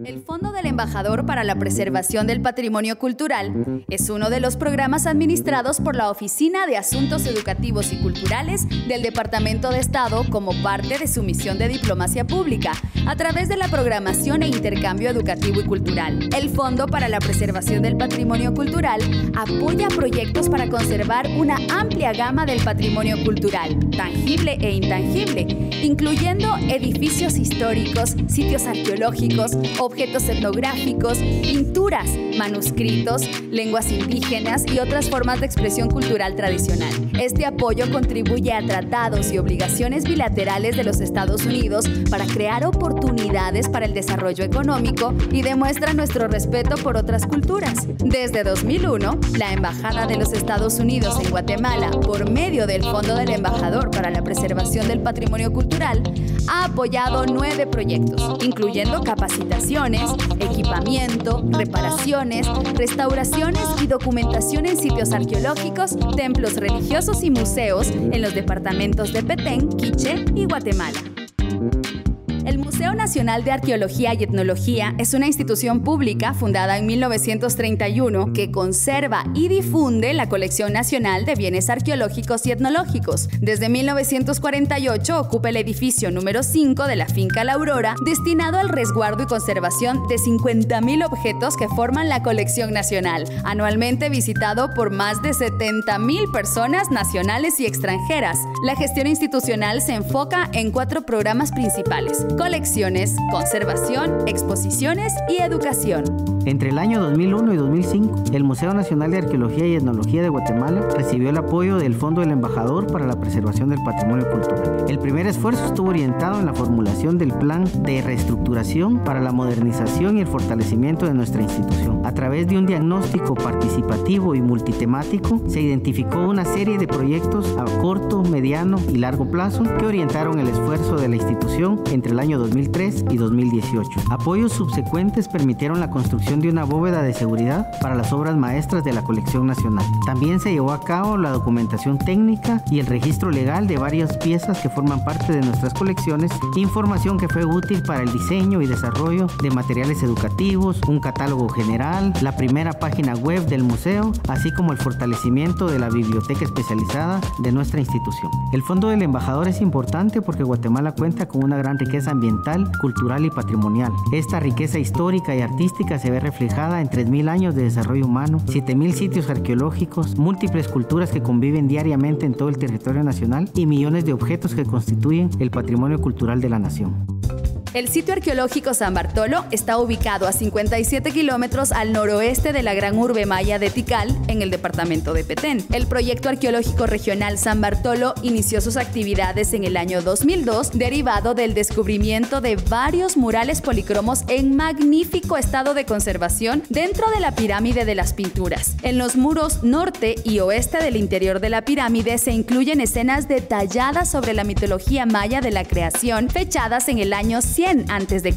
El Fondo del Embajador para la Preservación del Patrimonio Cultural es uno de los programas administrados por la Oficina de Asuntos Educativos y Culturales del Departamento de Estado como parte de su misión de diplomacia pública a través de la programación e intercambio educativo y cultural. El Fondo para la Preservación del Patrimonio Cultural apoya proyectos para conservar una amplia gama del patrimonio cultural, tangible e intangible, incluyendo edificios históricos, sitios arqueológicos, objetos etnográficos, pinturas, manuscritos, lenguas indígenas y otras formas de expresión cultural tradicional. Este apoyo contribuye a tratados y obligaciones bilaterales de los Estados Unidos para crear oportunidades para el desarrollo económico y demuestra nuestro respeto por otras culturas. Desde 2001, la Embajada de los Estados Unidos en Guatemala, por medio del Fondo del Embajador para la Preservación del Patrimonio Cultural, ha apoyado 9 proyectos, incluyendo capacitaciones, equipamiento, reparaciones, restauraciones y documentación en sitios arqueológicos, templos religiosos y museos en los departamentos de Petén, Quiché y Guatemala. El Museo Nacional de Arqueología y Etnología es una institución pública fundada en 1931 que conserva y difunde la colección nacional de bienes arqueológicos y etnológicos. Desde 1948 ocupa el edificio número 5 de la Finca La Aurora, destinado al resguardo y conservación de 50,000 objetos que forman la colección nacional, anualmente visitado por más de 70,000 personas nacionales y extranjeras. La gestión institucional se enfoca en 4 programas principales: colecciones, conservación, exposiciones y educación. Entre el año 2001 y 2005, el Museo Nacional de Arqueología y Etnología de Guatemala recibió el apoyo del Fondo del Embajador para la Preservación del Patrimonio Cultural. El primer esfuerzo estuvo orientado en la formulación del plan de reestructuración para la modernización y el fortalecimiento de nuestra institución. A través de un diagnóstico participativo y multitemático, se identificó una serie de proyectos a corto, mediano y largo plazo que orientaron el esfuerzo de la institución entre el año 2003 y 2018. Apoyos subsecuentes permitieron la construcción de una bóveda de seguridad para las obras maestras de la colección nacional. También se llevó a cabo la documentación técnica y el registro legal de varias piezas que forman parte de nuestras colecciones, información que fue útil para el diseño y desarrollo de materiales educativos, un catálogo general, la primera página web del museo, así como el fortalecimiento de la biblioteca especializada de nuestra institución. El Fondo del Embajador es importante porque Guatemala cuenta con una gran riqueza ambiental, cultural y patrimonial. Esta riqueza histórica y artística se ve reflejada en 3,000 años de desarrollo humano, 7,000 sitios arqueológicos, múltiples culturas que conviven diariamente en todo el territorio nacional y millones de objetos que constituyen el patrimonio cultural de la nación. El sitio arqueológico San Bartolo está ubicado a 57 kilómetros al noroeste de la gran urbe maya de Tikal, en el departamento de Petén. El proyecto arqueológico regional San Bartolo inició sus actividades en el año 2002, derivado del descubrimiento de varios murales policromos en magnífico estado de conservación dentro de la pirámide de las pinturas. En los muros norte y oeste del interior de la pirámide se incluyen escenas detalladas sobre la mitología maya de la creación, fechadas en el año 100 a.C.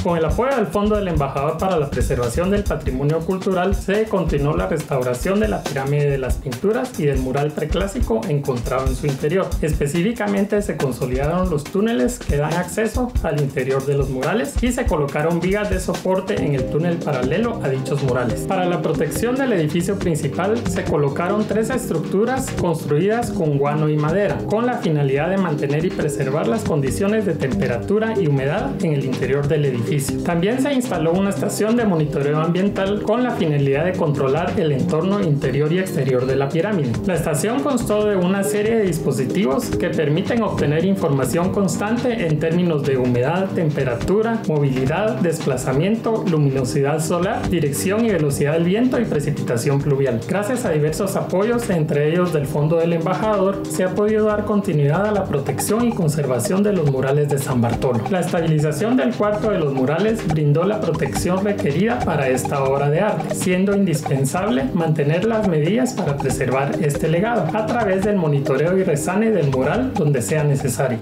Con el apoyo del Fondo del Embajador para la Preservación del Patrimonio Cultural, se continuó la restauración de la pirámide de las pinturas y del mural preclásico encontrado en su interior. Específicamente se consolidaron los túneles que dan acceso al interior de los murales y se colocaron vigas de soporte en el túnel paralelo a dichos murales. Para la protección del edificio principal se colocaron 3 estructuras construidas con guano y madera, con la finalidad de mantener y preservar las condiciones de temperatura y humedad en el interior del edificio. También se instaló una estación de monitoreo ambiental con la finalidad de controlar el entorno interior y exterior de la pirámide. La estación constó de una serie de dispositivos que permiten obtener información constante en términos de humedad, temperatura, movilidad, desplazamiento, luminosidad solar, dirección y velocidad del viento y precipitación pluvial. Gracias a diversos apoyos, entre ellos del Fondo del Embajador, se ha podido dar continuidad a la protección y conservación de los murales de San Bartolo. La estabilización del cuarto de los murales brindó la protección requerida para esta obra de arte, siendo indispensable mantener las medidas para preservar este legado a través del monitoreo y resane del mural donde sea necesario.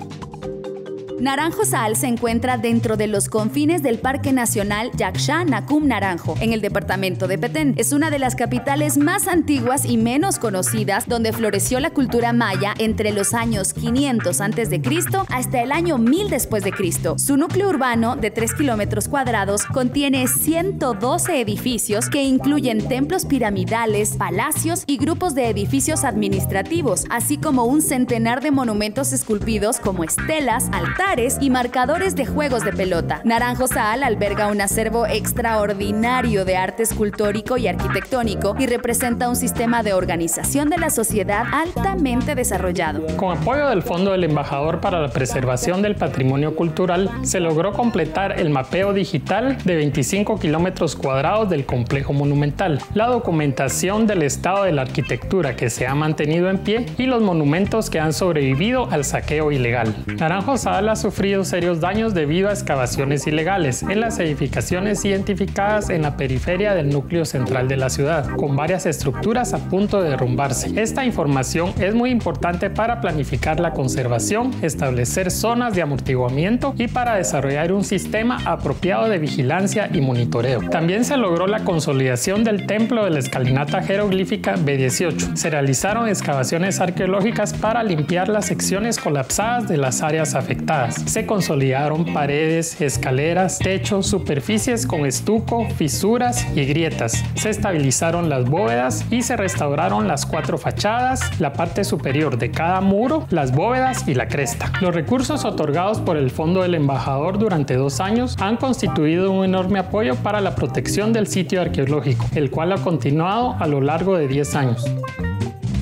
Naranjo Saal se encuentra dentro de los confines del Parque Nacional Yaksha Nakum Naranjo, en el departamento de Petén. Es una de las capitales más antiguas y menos conocidas, donde floreció la cultura maya entre los años 500 a.C. hasta el año 1000 después de Cristo. Su núcleo urbano, de 3 kilómetros cuadrados, contiene 112 edificios que incluyen templos piramidales, palacios y grupos de edificios administrativos, así como un centenar de monumentos esculpidos como estelas, altares y marcadores de juegos de pelota. Naranjo Saal alberga un acervo extraordinario de arte escultórico y arquitectónico y representa un sistema de organización de la sociedad altamente desarrollado. Con apoyo del Fondo del Embajador para la Preservación del Patrimonio Cultural, se logró completar el mapeo digital de 25 kilómetros cuadrados del complejo monumental, la documentación del estado de la arquitectura que se ha mantenido en pie y los monumentos que han sobrevivido al saqueo ilegal. Naranjo Saal ha sufrido serios daños debido a excavaciones ilegales en las edificaciones identificadas en la periferia del núcleo central de la ciudad, con varias estructuras a punto de derrumbarse. Esta información es muy importante para planificar la conservación, establecer zonas de amortiguamiento y para desarrollar un sistema apropiado de vigilancia y monitoreo. También se logró la consolidación del templo de la escalinata jeroglífica B18. Se realizaron excavaciones arqueológicas para limpiar las secciones colapsadas de las áreas afectadas. Se consolidaron paredes, escaleras, techos, superficies con estuco, fisuras y grietas. Se estabilizaron las bóvedas y se restauraron las 4 fachadas, la parte superior de cada muro, las bóvedas y la cresta. Los recursos otorgados por el Fondo del Embajador durante 2 años han constituido un enorme apoyo para la protección del sitio arqueológico, el cual ha continuado a lo largo de 10 años.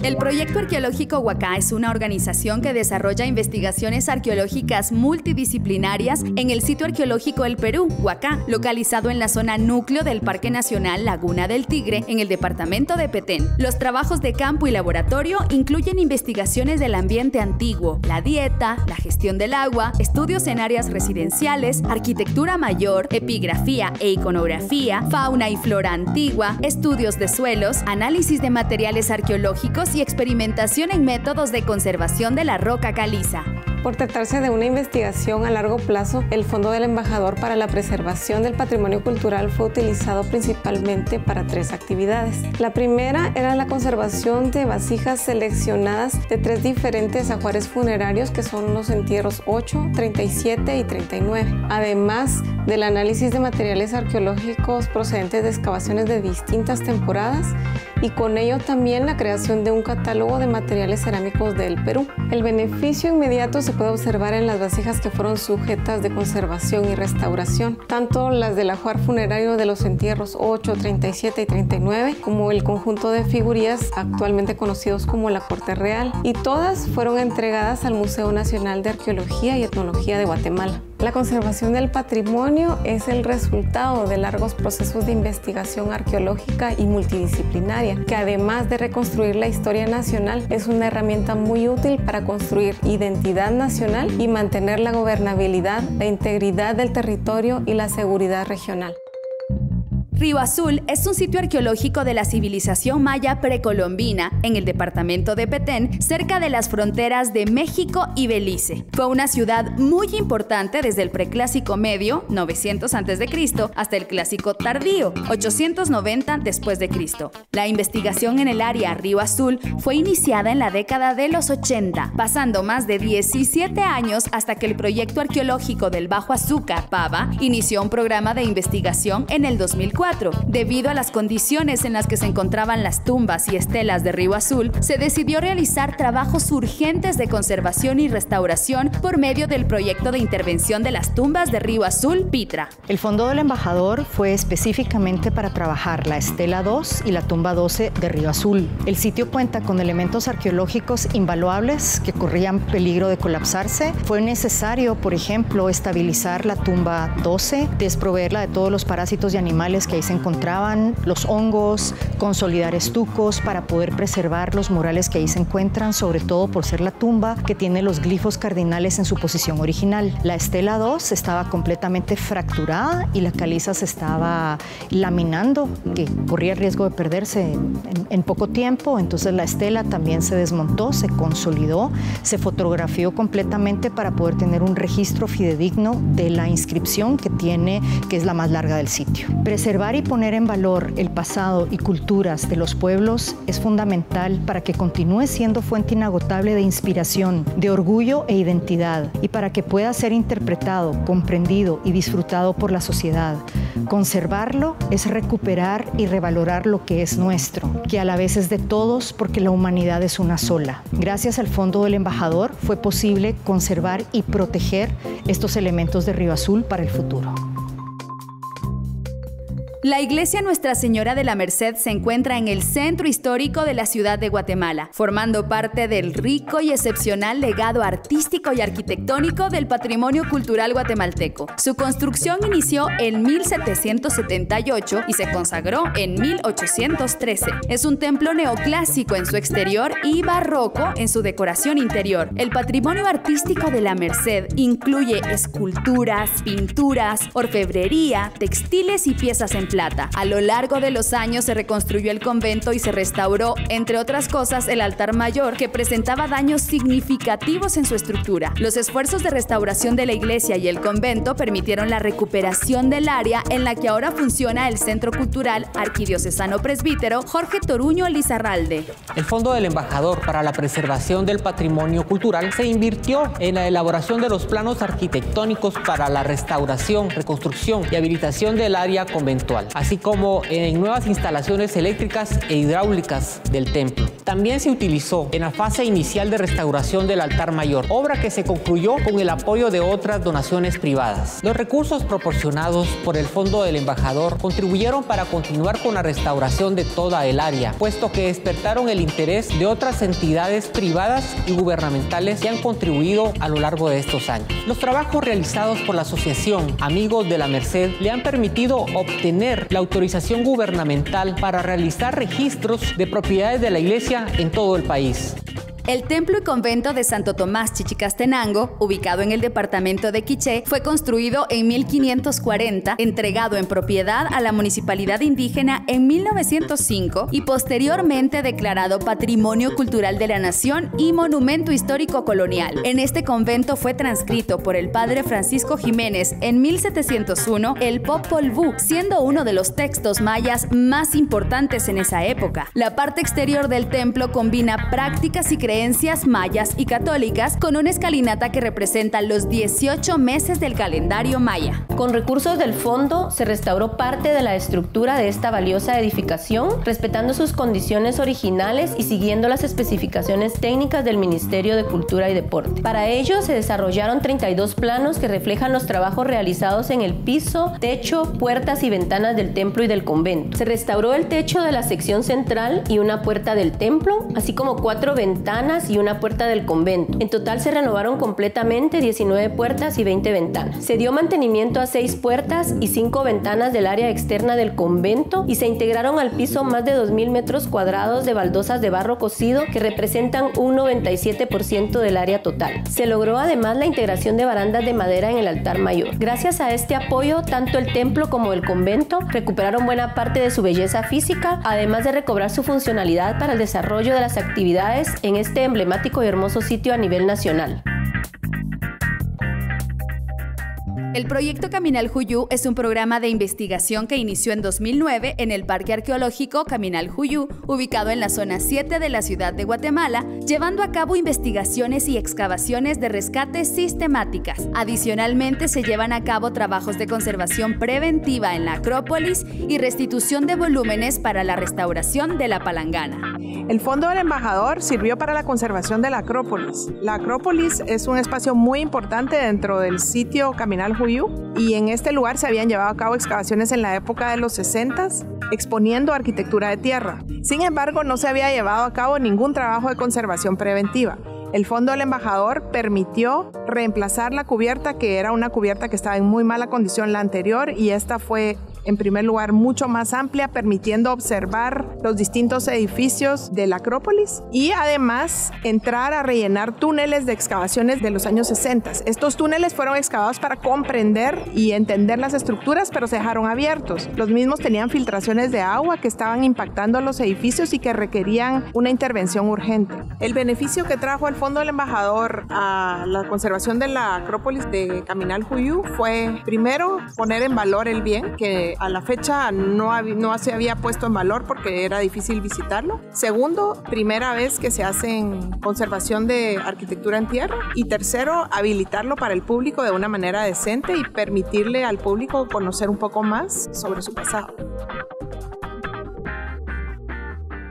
El Proyecto Arqueológico Huacá es una organización que desarrolla investigaciones arqueológicas multidisciplinarias en el sitio arqueológico El Perú, Huacá, localizado en la zona núcleo del Parque Nacional Laguna del Tigre, en el departamento de Petén. Los trabajos de campo y laboratorio incluyen investigaciones del ambiente antiguo, la dieta, la gestión del agua, estudios en áreas residenciales, arquitectura mayor, epigrafía e iconografía, fauna y flora antigua, estudios de suelos, análisis de materiales arqueológicos y experimentación en métodos de conservación de la roca caliza. Por tratarse de una investigación a largo plazo, el Fondo del Embajador para la Preservación del Patrimonio Cultural fue utilizado principalmente para 3 actividades. La primera era la conservación de vasijas seleccionadas de 3 diferentes ajuares funerarios, que son los entierros 8, 37 y 39, además del análisis de materiales arqueológicos procedentes de excavaciones de distintas temporadas y con ello también la creación de un catálogo de materiales cerámicos del Perú. El beneficio inmediato se puede observar en las vasijas que fueron sujetas de conservación y restauración, tanto las del ajuar funerario de los entierros 8, 37 y 39, como el conjunto de figurillas actualmente conocidos como la Corte Real, y todas fueron entregadas al Museo Nacional de Arqueología y Etnología de Guatemala. La conservación del patrimonio es el resultado de largos procesos de investigación arqueológica y multidisciplinaria, que además de reconstruir la historia nacional, es una herramienta muy útil para construir identidad nacional y mantener la gobernabilidad, la integridad del territorio y la seguridad regional. Río Azul es un sitio arqueológico de la civilización maya precolombina en el departamento de Petén, cerca de las fronteras de México y Belice. Fue una ciudad muy importante desde el preclásico medio, 900 a.C., hasta el clásico tardío, 890 después de Cristo. La investigación en el área Río Azul fue iniciada en la década de los 80, pasando más de 17 años hasta que el proyecto arqueológico del Bajo Azúcar, PABA, inició un programa de investigación en el 2004. Debido a las condiciones en las que se encontraban las tumbas y estelas de Río Azul, se decidió realizar trabajos urgentes de conservación y restauración por medio del proyecto de intervención de las tumbas de Río Azul, PITRA. El Fondo del Embajador fue específicamente para trabajar la estela 2 y la tumba 12 de Río Azul. El sitio cuenta con elementos arqueológicos invaluables que corrían peligro de colapsarse. Fue necesario, por ejemplo, estabilizar la tumba 12, desproveerla de todos los parásitos y animales que ahí se encontraban los hongos, consolidar estucos para poder preservar los murales que ahí se encuentran, sobre todo por ser la tumba que tiene los glifos cardinales en su posición original. La estela 2 estaba completamente fracturada y la caliza se estaba laminando, que corría el riesgo de perderse en poco tiempo. Entonces la estela también se desmontó, se consolidó, se fotografió completamente para poder tener un registro fidedigno de la inscripción que tiene, que es la más larga del sitio. Preservar y poner en valor el pasado y culturas de los pueblos es fundamental para que continúe siendo fuente inagotable de inspiración, de orgullo e identidad, y para que pueda ser interpretado, comprendido y disfrutado por la sociedad. Conservarlo es recuperar y revalorar lo que es nuestro, que a la vez es de todos porque la humanidad es una sola. Gracias al Fondo del Embajador fue posible conservar y proteger estos elementos de Río Azul para el futuro. La iglesia Nuestra Señora de la Merced se encuentra en el centro histórico de la ciudad de Guatemala, formando parte del rico y excepcional legado artístico y arquitectónico del patrimonio cultural guatemalteco. Su construcción inició en 1778 y se consagró en 1813. Es un templo neoclásico en su exterior y barroco en su decoración interior. El patrimonio artístico de la Merced incluye esculturas, pinturas, orfebrería, textiles y piezas en plata. A lo largo de los años se reconstruyó el convento y se restauró, entre otras cosas, el altar mayor, que presentaba daños significativos en su estructura. Los esfuerzos de restauración de la iglesia y el convento permitieron la recuperación del área en la que ahora funciona el Centro Cultural Arquidiocesano Presbítero Jorge Toruño Lizarralde. El Fondo del Embajador para la Preservación del Patrimonio Cultural se invirtió en la elaboración de los planos arquitectónicos para la restauración, reconstrucción y habilitación del área conventual, así como en nuevas instalaciones eléctricas e hidráulicas del templo. También se utilizó en la fase inicial de restauración del altar mayor, obra que se concluyó con el apoyo de otras donaciones privadas. Los recursos proporcionados por el Fondo del Embajador contribuyeron para continuar con la restauración de toda el área, puesto que despertaron el interés de otras entidades privadas y gubernamentales que han contribuido a lo largo de estos años. Los trabajos realizados por la Asociación Amigos de la Merced le han permitido obtener la autorización gubernamental para realizar registros de propiedades de la iglesia en todo el país. El templo y convento de Santo Tomás Chichicastenango, ubicado en el departamento de Quiché, fue construido en 1540, entregado en propiedad a la municipalidad indígena en 1905 y posteriormente declarado Patrimonio Cultural de la Nación y Monumento Histórico Colonial. En este convento fue transcrito por el padre Francisco Jiménez en 1701 el Popol Vuh, siendo uno de los textos mayas más importantes en esa época. La parte exterior del templo combina prácticas y creencias mayas y católicas con una escalinata que representa los 18 meses del calendario maya. Con recursos del fondo se restauró parte de la estructura de esta valiosa edificación, respetando sus condiciones originales y siguiendo las especificaciones técnicas del Ministerio de Cultura y Deporte. Para ello se desarrollaron 32 planos que reflejan los trabajos realizados en el piso, techo, puertas y ventanas del templo y del convento. Se restauró el techo de la sección central y una puerta del templo, así como 4 ventanas y una puerta del convento. En total se renovaron completamente 19 puertas y 20 ventanas. Se dio mantenimiento a 6 puertas y 5 ventanas del área externa del convento y se integraron al piso más de 2.000 metros cuadrados de baldosas de barro cocido que representan un 97% del área total. Se logró además la integración de barandas de madera en el altar mayor. Gracias a este apoyo, tanto el templo como el convento recuperaron buena parte de su belleza física, además de recobrar su funcionalidad para el desarrollo de las actividades en este emblemático y hermoso sitio a nivel nacional. El proyecto Caminal Juyú es un programa de investigación que inició en 2009 en el Parque Arqueológico Caminal Juyú, ubicado en la zona 7 de la ciudad de Guatemala, llevando a cabo investigaciones y excavaciones de rescate sistemáticas. Adicionalmente, se llevan a cabo trabajos de conservación preventiva en la Acrópolis y restitución de volúmenes para la restauración de la Palangana. El Fondo del Embajador sirvió para la conservación de la Acrópolis. La Acrópolis es un espacio muy importante dentro del sitio Caminal Juyú y en este lugar se habían llevado a cabo excavaciones en la época de los 60s, exponiendo arquitectura de tierra. Sin embargo, no se había llevado a cabo ningún trabajo de conservación preventiva. El Fondo del Embajador permitió reemplazar la cubierta, que era una cubierta que estaba en muy mala condición la anterior, y esta fue en primer lugar, mucho más amplia, permitiendo observar los distintos edificios de la Acrópolis y además entrar a rellenar túneles de excavaciones de los años 60. Estos túneles fueron excavados para comprender y entender las estructuras, pero se dejaron abiertos. Los mismos tenían filtraciones de agua que estaban impactando los edificios y que requerían una intervención urgente. El beneficio que trajo el Fondo del Embajador a la conservación de la Acrópolis de Caminal Juyú fue, primero, poner en valor el bien, que a la fecha no se había puesto en valor porque era difícil visitarlo. Segundo, primera vez que se hace conservación de arquitectura en tierra. Y tercero, habilitarlo para el público de una manera decente y permitirle al público conocer un poco más sobre su pasado.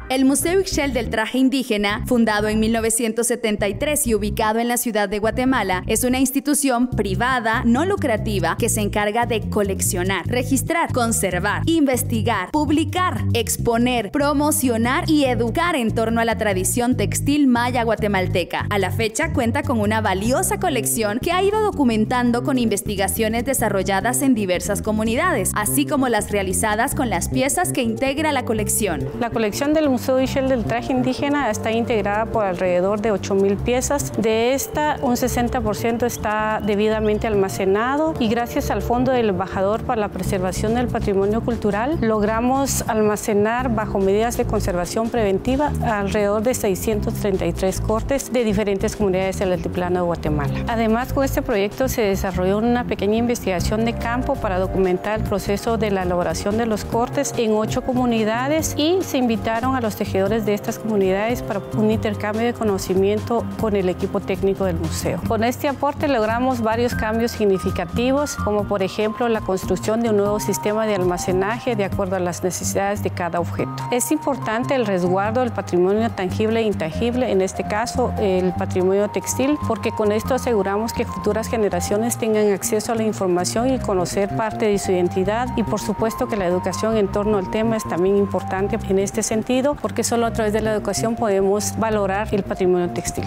El Museo Ixchel del Traje Indígena, fundado en 1973 y ubicado en la ciudad de Guatemala, es una institución privada no lucrativa que se encarga de coleccionar, registrar, conservar, investigar, publicar, exponer, promocionar y educar en torno a la tradición textil maya guatemalteca. A la fecha cuenta con una valiosa colección que ha ido documentando con investigaciones desarrolladas en diversas comunidades, así como las realizadas con las piezas que integra la colección. La colección del Museo Ixchel del Traje Indígena está integrada por alrededor de 8,000 piezas. De esta, un 60% está debidamente almacenado y gracias al Fondo del Embajador para la Preservación del Patrimonio Cultural logramos almacenar bajo medidas de conservación preventiva alrededor de 633 cortes de diferentes comunidades del altiplano de Guatemala. Además, con este proyecto se desarrolló una pequeña investigación de campo para documentar el proceso de la elaboración de los cortes en 8 comunidades y se invitaron a los tejedores de estas comunidades para un intercambio de conocimiento con el equipo técnico del museo. Con este aporte logramos varios cambios significativos, como por ejemplo la construcción de un nuevo sistema de almacenaje de acuerdo a las necesidades de cada objeto. Es importante el resguardo del patrimonio tangible e intangible, en este caso el patrimonio textil, porque con esto aseguramos que futuras generaciones tengan acceso a la información y conocer parte de su identidad, y por supuesto que la educación en torno al tema es también importante en este sentido, porque solo a través de la educación podemos valorar el patrimonio textil.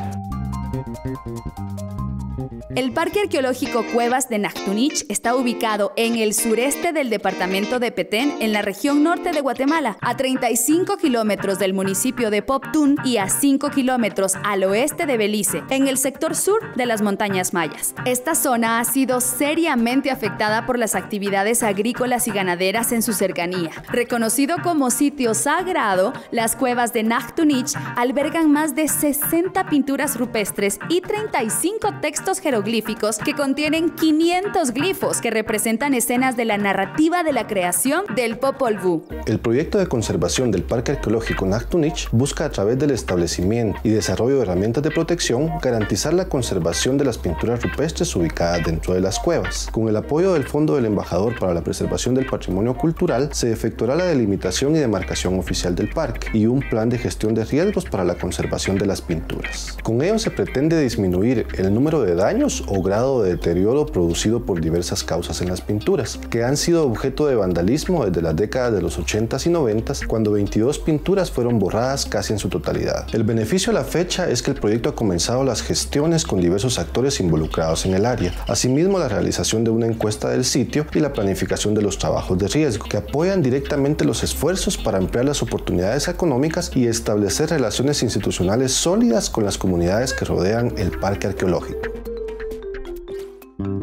El Parque Arqueológico Cuevas de Nachtunich está ubicado en el sureste del departamento de Petén, en la región norte de Guatemala, a 35 kilómetros del municipio de Poptún y a 5 kilómetros al oeste de Belice, en el sector sur de las montañas mayas. Esta zona ha sido seriamente afectada por las actividades agrícolas y ganaderas en su cercanía. Reconocido como sitio sagrado, las cuevas de Nachtunich albergan más de 60 pinturas rupestres y 35 textos jeroglíficos que contienen 500 glifos que representan escenas de la narrativa de la creación del Popol Vuh. El proyecto de conservación del Parque Arqueológico Nachtunich busca, a través del establecimiento y desarrollo de herramientas de protección, garantizar la conservación de las pinturas rupestres ubicadas dentro de las cuevas. Con el apoyo del Fondo del Embajador para la Preservación del Patrimonio Cultural, se efectuará la delimitación y demarcación oficial del parque y un plan de gestión de riesgos para la conservación de las pinturas. Con ello se pretende disminuir el número de daños o grado de deterioro producido por diversas causas en las pinturas, que han sido objeto de vandalismo desde las décadas de los 80s y 90s, cuando 22 pinturas fueron borradas casi en su totalidad. El beneficio a la fecha es que el proyecto ha comenzado las gestiones con diversos actores involucrados en el área, asimismo la realización de una encuesta del sitio y la planificación de los trabajos de riesgo, que apoyan directamente los esfuerzos para ampliar las oportunidades económicas y establecer relaciones institucionales sólidas con las comunidades que rodean el parque arqueológico.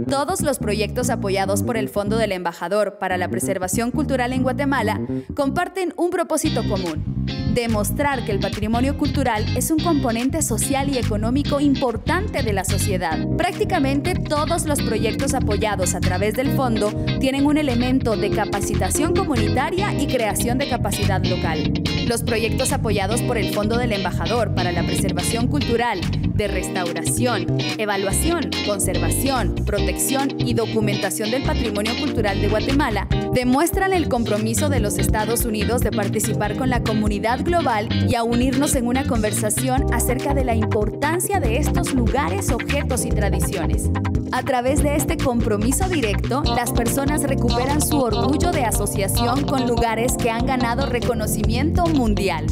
Todos los proyectos apoyados por el Fondo del Embajador para la Preservación Cultural en Guatemala comparten un propósito común: demostrar que el patrimonio cultural es un componente social y económico importante de la sociedad. Prácticamente todos los proyectos apoyados a través del fondo tienen un elemento de capacitación comunitaria y creación de capacidad local. Los proyectos apoyados por el Fondo del Embajador para la Preservación Cultural, de restauración, evaluación, conservación, protección y documentación del patrimonio cultural de Guatemala demuestran el compromiso de los Estados Unidos de participar con la comunidad global y a unirnos en una conversación acerca de la importancia de estos lugares, objetos y tradiciones. A través de este compromiso directo, las personas recuperan su orgullo de asociación con lugares que han ganado reconocimiento mundial.